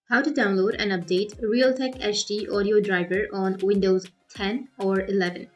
How to download and update Realtek HD audio driver on Windows 10 or 11.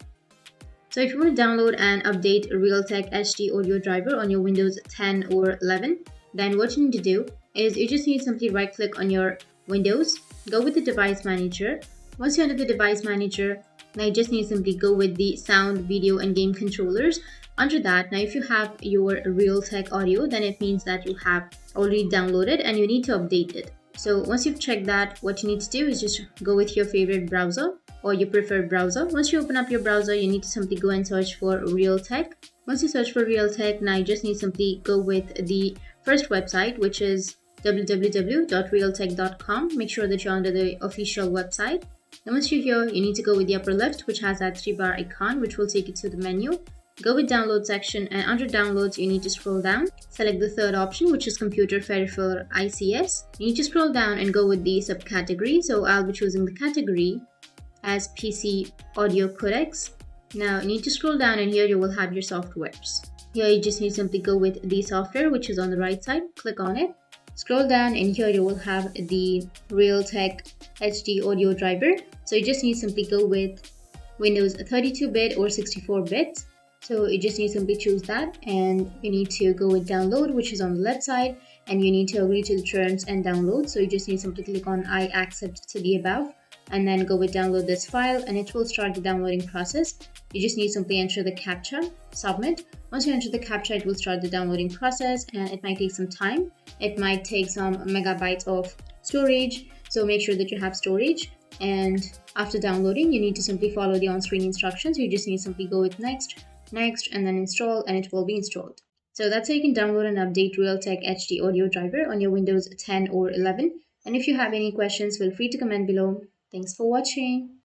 So if you want to download and update Realtek HD audio driver on your Windows 10 or 11, then what you need to do is you just need to simply right click on your Windows, go with the device manager. Once you're under the device manager, now you just need to simply go with the sound, video and game controllers. Under that, now if you have your Realtek audio, then it means that you have already downloaded and you need to update it. So once you've checked that, what you need to do is just go with your favorite browser or your preferred browser. Once you open up your browser, you need to simply go and search for Realtek. Once you search for Realtek, now you just need to simply go with the first website, which is www.realtek.com. Make sure that you're under the official website. And once you're here, you need to go with the upper left, which has that 3-bar icon, which will take you to the menu. Go with download section, and under downloads you need to scroll down, select the third option, which is computer peripheral ICS. You need to scroll down and go with the subcategory. So I'll be choosing the category as PC audio codecs. Now you need to scroll down, and here you will have your softwares. Here you just need to simply go with the software, which is on the right side. Click on it, scroll down, and here you will have the Realtek HD audio driver. So you just need to simply go with Windows 32-bit or 64-bit. So you just need to simply choose that, and you need to go with download, which is on the left side, and you need to agree to the terms and download. So you just need to simply click on I accept to the above, and then go with download this file, and it will start the downloading process. You just need to simply enter the captcha, submit. Once you enter the captcha, it will start the downloading process, and it might take some time. It might take some megabytes of storage, so make sure that you have storage. And after downloading, you need to simply follow the on-screen instructions. You just need to simply go with next, and then install, and it will be installed. So that's how you can download and update Realtek HD audio driver on your Windows 10 or 11. And if you have any questions, feel free to comment below. Thanks for watching.